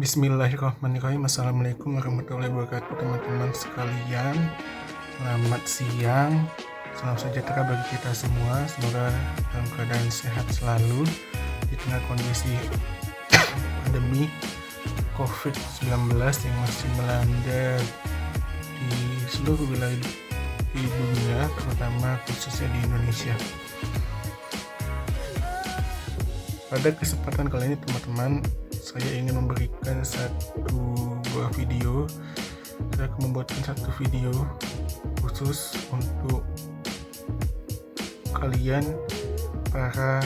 Bismillahirrahmanirrahim. Assalamualaikum warahmatullahi wabarakatuh, teman-teman sekalian. Selamat siang, salam sejahtera bagi kita semua. Semoga dalam keadaan sehat selalu di tengah kondisi pandemi COVID-19 yang masih melanda di seluruh wilayah di dunia, terutama khususnya di Indonesia. Pada kesempatan kali ini, teman-teman, saya ingin memberikan satu buah video. Saya akan membuatkan satu video khusus untuk kalian para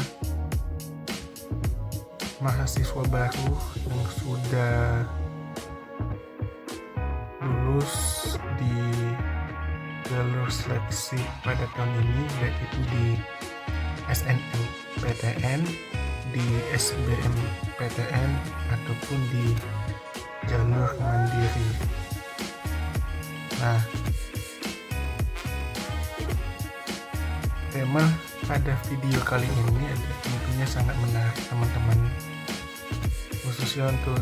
mahasiswa baru yang sudah lulus di jalur seleksi pada tahun ini, yaitu di SNMPTN, di SBMPTN, ataupun di jalur mandiri. Nah, tema pada video kali ini tentunya sangat menarik, teman-teman, khususnya untuk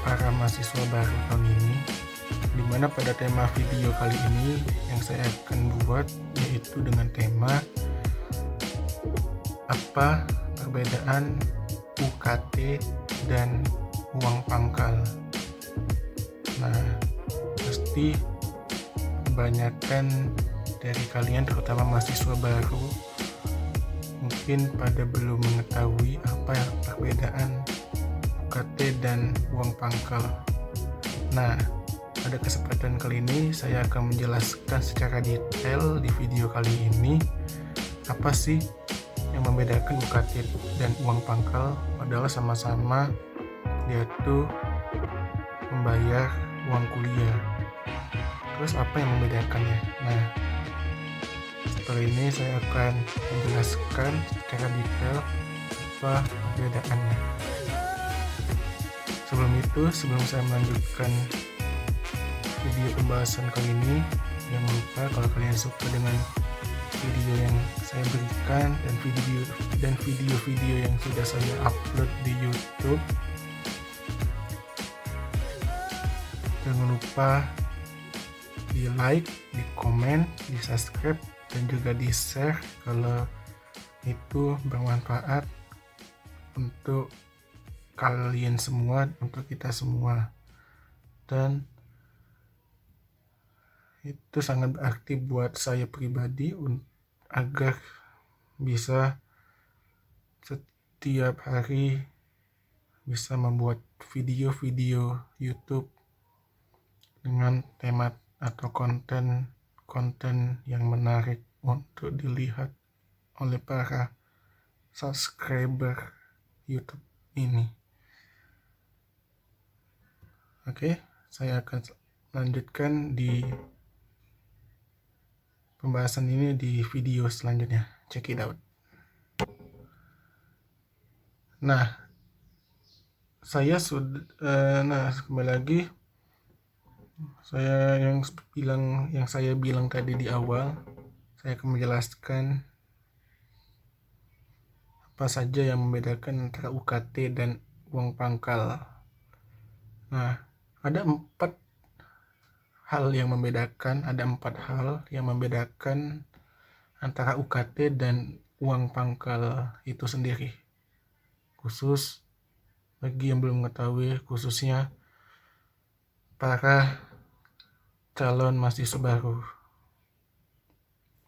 para mahasiswa baru tahun ini, dimana pada tema video kali ini yang saya akan buat yaitu dengan tema apa perbedaan UKT dan uang pangkal. Nah, pasti kebanyakan dari kalian, terutama mahasiswa baru, mungkin pada belum mengetahui apa perbedaan UKT dan uang pangkal. Nah, pada kesempatan kali ini saya akan menjelaskan secara detail di video kali ini apa sih yang membedakan UKT dan uang pangkal, padahal sama-sama yaitu membayar uang kuliah. Terus apa yang membedakannya? Nah, setelah ini saya akan menjelaskan secara detail apa perbedaannya. Sebelum saya melanjutkan video pembahasan kali ini, jangan lupa kalau kalian suka dengan video yang saya berikan dan video-video yang sudah saya upload di YouTube, jangan lupa di like, di komen, di subscribe, dan juga di share kalau itu bermanfaat untuk kalian semua, untuk kita semua, dan itu sangat berarti buat saya pribadi agar bisa setiap hari bisa membuat video-video YouTube dengan tema atau konten yang menarik untuk dilihat oleh para subscriber YouTube ini. Oke, saya akan lanjutkan di pembahasan ini di video selanjutnya. Check it out. Nah, kembali lagi. Yang saya bilang tadi di awal, saya akan menjelaskan apa saja yang membedakan antara UKT dan uang pangkal. Nah, ada empat hal yang membedakan antara UKT dan uang pangkal itu sendiri. Khusus bagi yang belum mengetahui, khususnya para calon mahasiswa baru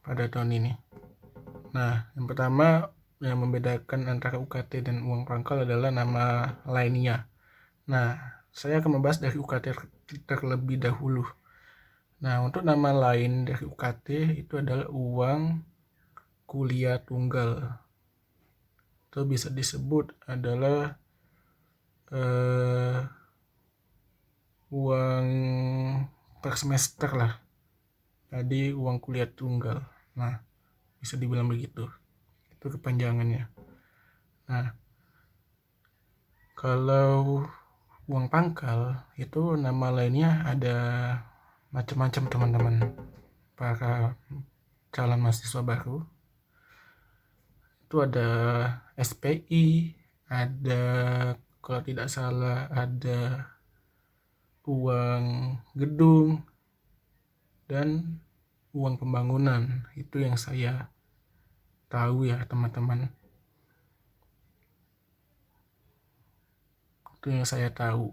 pada tahun ini. Nah, yang pertama yang membedakan antara UKT dan uang pangkal adalah nama lainnya. Nah, saya akan membahas dari UKT terlebih dahulu. Nah, untuk nama lain dari UKT itu adalah uang kuliah tunggal. Itu bisa disebut adalah uang per semester lah. Jadi uang kuliah tunggal. Nah, bisa dibilang begitu. Itu kepanjangannya. Nah, kalau uang pangkal itu nama lainnya ada macam-macam, teman-teman, para calon mahasiswa baru. Itu ada SPI, ada kalau tidak salah ada uang gedung dan uang pembangunan. Itu yang saya tahu ya teman-teman. Itu yang saya tahu.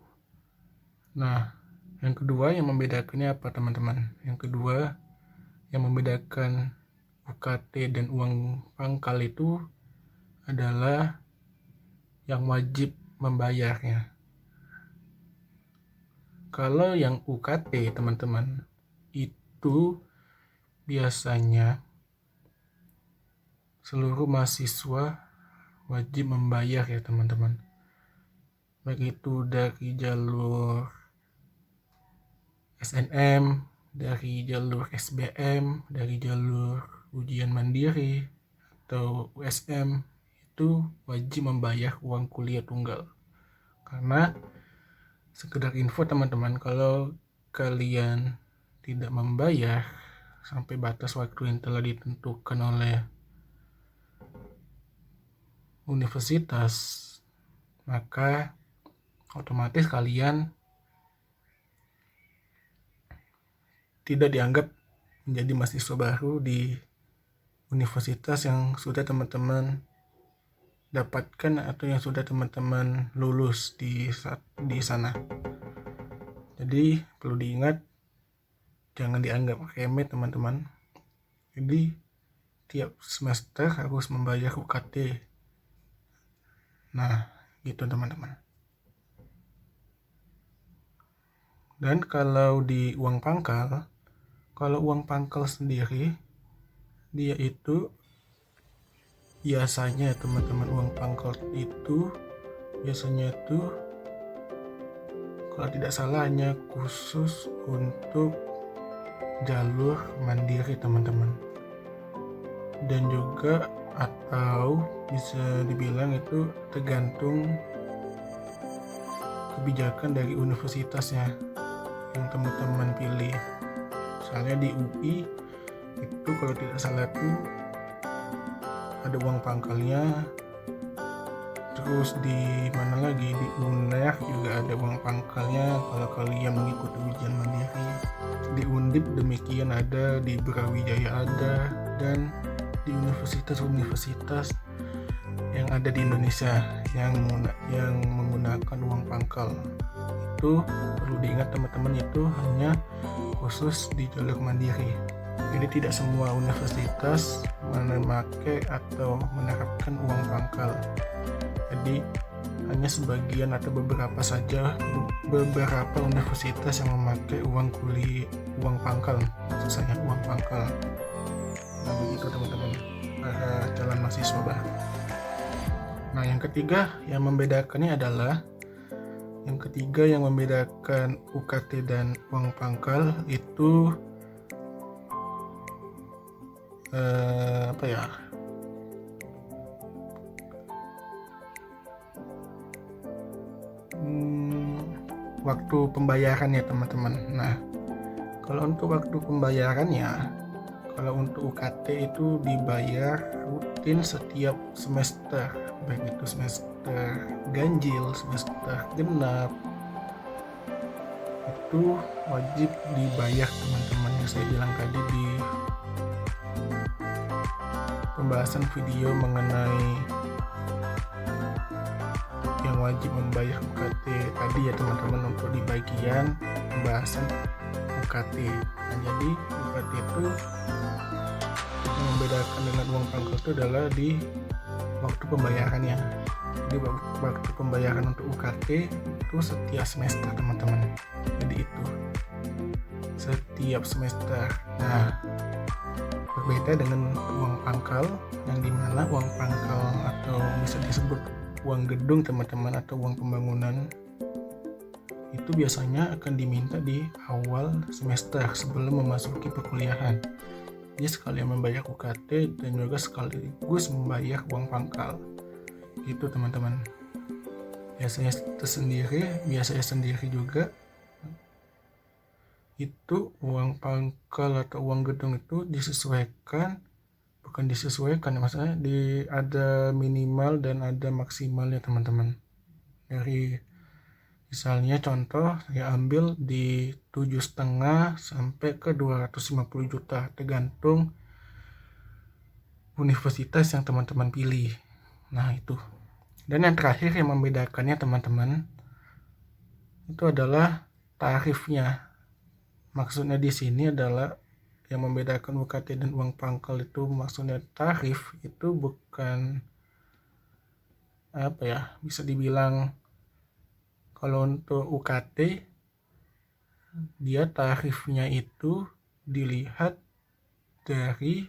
Nah, yang kedua yang membedakannya apa teman-teman? Yang kedua yang membedakan UKT dan uang pangkal itu adalah yang wajib membayarnya. Kalau yang UKT teman-teman itu biasanya seluruh mahasiswa wajib membayar ya teman-teman. Baik itu dari jalur SNM, dari jalur SBM, dari jalur ujian mandiri atau USM, itu wajib membayar uang kuliah tunggal. Karena sekedar info teman-teman, kalau kalian tidak membayar sampai batas waktu yang telah ditentukan oleh universitas, maka otomatis kalian tidak dianggap menjadi mahasiswa baru di universitas yang sudah teman-teman dapatkan atau yang sudah teman-teman lulus di sana. Jadi perlu diingat, jangan dianggap remeh teman-teman. Jadi tiap semester harus membayar UKT. Nah, gitu teman-teman. Dan kalau di uang pangkal, kalau uang pangkal sendiri, dia itu biasanya teman-teman, uang pangkal itu biasanya itu kalau tidak salah hanya khusus untuk jalur mandiri teman-teman. Dan juga atau bisa dibilang itu tergantung kebijakan dari universitasnya yang teman-teman pilih. Misalnya di UI itu kalau tidak salah itu ada uang pangkalnya. Terus di mana lagi, di UNER juga ada uang pangkalnya kalau kalian mengikuti ujian mandiri. Di Undip demikian ada, di Brawijaya ada, dan di universitas-universitas yang ada di Indonesia yang menggunakan uang pangkal. Itu perlu diingat teman-teman, itu hanya khusus di jalur mandiri. Jadi tidak semua universitas memakai atau menerapkan uang pangkal. Jadi hanya sebagian atau beberapa saja, beberapa universitas yang memakai uang pangkal, maksud saya uang pangkal. Nah begitu teman-teman, calon mahasiswa baru. Nah yang ketiga yang membedakannya adalah, yang ketiga yang membedakan UKT dan uang pangkal itu waktu pembayarannya teman-teman. Nah kalau untuk waktu pembayarannya, kalau untuk UKT itu dibayar rutin setiap semester, baik itu semester ganjil, semester genap, itu wajib dibayar teman-teman, yang saya bilang tadi di pembahasan video mengenai yang wajib membayar UKT tadi ya teman-teman, untuk di bagian pembahasan UKT. Nah jadi UKT itu yang membedakan dengan uang pangkal itu adalah di waktu pembayarannya. Jadi waktu pembayaran untuk UKT itu setiap semester teman-teman. Jadi itu setiap semester. Nah berbeda dengan uang pangkal, yang dimana uang pangkal atau bisa disebut uang gedung teman-teman atau uang pembangunan itu biasanya akan diminta di awal semester sebelum memasuki perkuliahan. Jadi sekalian membayar UKT dan juga sekaligus membayar uang pangkal. Itu teman-teman. Biasanya sendiri juga itu uang pangkal atau uang gedung itu maksudnya ada minimal dan ada maksimalnya teman-teman. Dari misalnya contoh saya ambil di 7,5 sampai ke 250 juta tergantung universitas yang teman-teman pilih. Nah itu. Dan yang terakhir yang membedakannya teman-teman itu adalah tarifnya. Maksudnya di sini adalah yang membedakan UKT dan uang pangkal itu, maksudnya tarif itu bukan bisa dibilang kalau untuk UKT dia tarifnya itu dilihat dari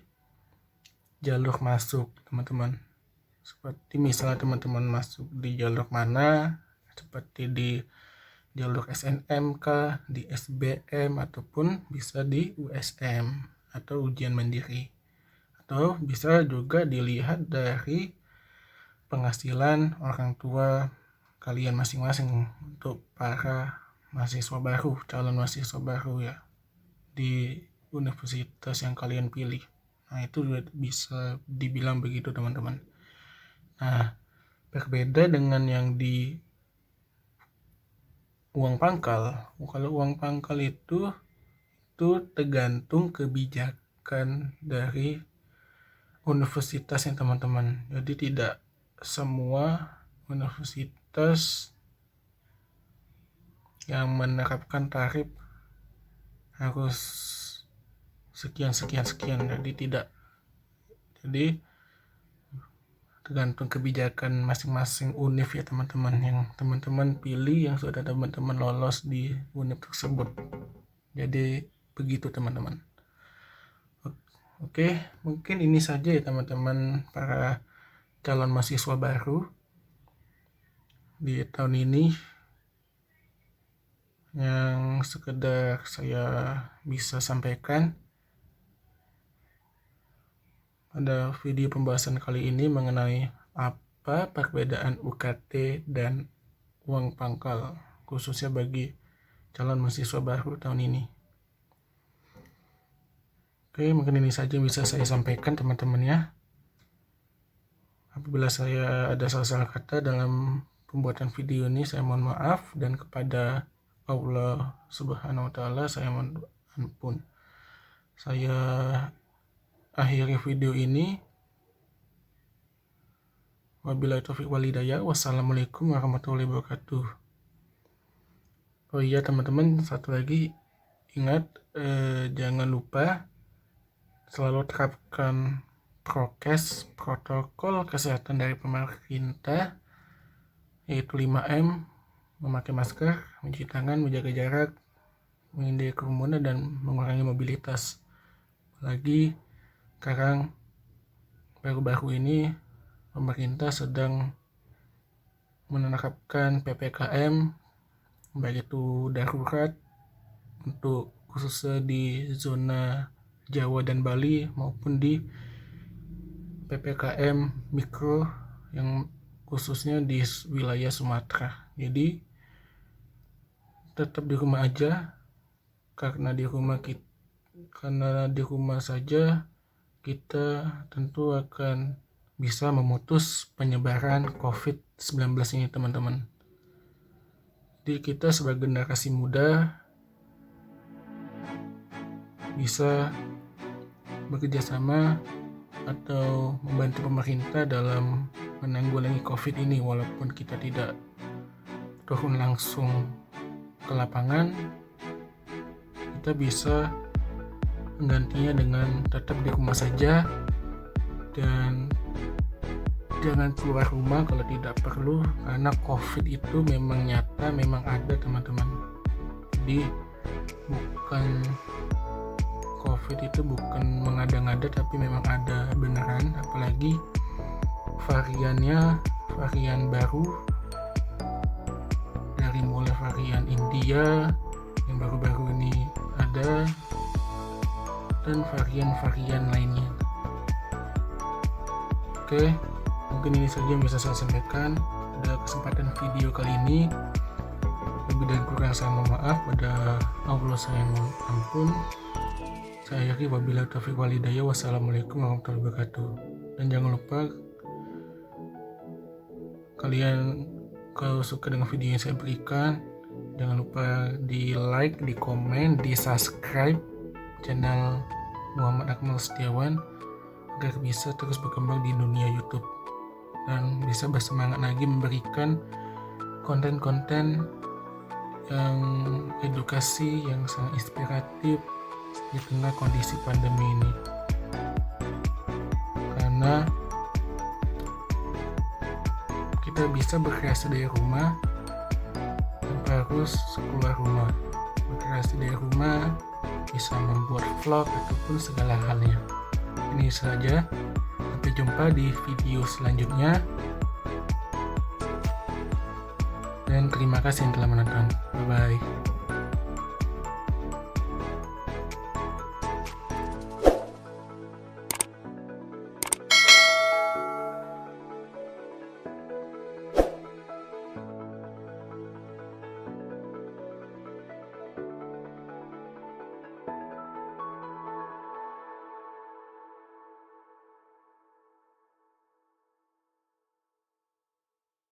jalur masuk teman-teman. Seperti misalnya teman-teman masuk di jalur mana, seperti di jalur SNM di SBM ataupun bisa di USM atau ujian mandiri, atau bisa juga dilihat dari penghasilan orang tua kalian masing-masing untuk para mahasiswa baru, calon mahasiswa baru ya di universitas yang kalian pilih. Nah itu bisa dibilang begitu teman-teman. Nah berbeda dengan yang di uang pangkal. Kalau uang pangkal itu tergantung kebijakan dari universitasnya teman-teman. Jadi tidak semua universitas yang menerapkan tarif harus sekian, jadi tidak. Jadi tergantung kebijakan masing-masing univ ya teman-teman, yang teman-teman pilih, yang sudah teman-teman lolos di univ tersebut. Jadi begitu teman-teman. Oke, mungkin ini saja ya teman-teman para calon mahasiswa baru di tahun ini yang sekedar saya bisa sampaikan pada video pembahasan kali ini mengenai apa perbedaan UKT dan uang pangkal khususnya bagi calon mahasiswa baru tahun ini. Oke, mungkin ini saja yang bisa saya sampaikan teman-teman ya. Apabila saya ada salah kata dalam pembuatan video ini, saya mohon maaf, dan kepada Allah Subhanahu wa Ta'ala saya mohon ampun. Saya akhiri video ini. Wabillahi taufiq wal hidayah. Wassalamualaikum warahmatullahi wabarakatuh. Oh iya teman-teman, satu lagi, ingat jangan lupa selalu terapkan prokes, protokol kesehatan dari pemerintah, yaitu 5M, memakai masker, mencuci tangan, menjaga jarak, menghindari kerumunan, dan mengurangi mobilitas. Lagi sekarang baru-baru ini pemerintah sedang menerapkan PPKM, baik itu darurat untuk khususnya di zona Jawa dan Bali, maupun di PPKM mikro yang khususnya di wilayah Sumatera. Jadi tetap di rumah aja, karena di rumah saja kita tentu akan bisa memutus penyebaran COVID-19 ini teman-teman. Jadi kita sebagai generasi muda bisa bekerja sama atau membantu pemerintah dalam menanggulangi COVID ini, walaupun kita tidak turun langsung ke lapangan, kita bisa menggantinya dengan tetap di rumah saja dan jangan keluar rumah kalau tidak perlu, karena COVID itu memang nyata, memang ada teman-teman. Jadi COVID itu bukan mengada-ngada, tapi memang ada beneran. Apalagi varian baru, dari mulai varian India yang baru-baru ini ada, dan varian-varian lainnya. Oke, mungkin ini saja yang bisa saya sampaikan pada kesempatan video kali ini. Lebih dan kurang saya mohon maaf, pada Allah saya mohon ampun. Saya akhiri, wabillahi taufiq wal hidayah. Wassalamualaikum warahmatullahi wabarakatuh. Dan jangan lupa kalian Kalau suka dengan video yang saya berikan, jangan lupa di like, di komen, di subscribe channel Muhammad Akmal Setiawan agar bisa terus berkembang di dunia YouTube dan bisa bersemangat lagi memberikan konten-konten yang edukasi yang sangat inspiratif di tengah kondisi pandemi ini. Karena kita bisa berkreasi dari rumah tanpa harus keluar rumah. Berkreasi dari rumah bisa membuat vlog ataupun segala halnya. Ini saja, sampai jumpa di video selanjutnya dan terima kasih yang telah menonton. Bye bye.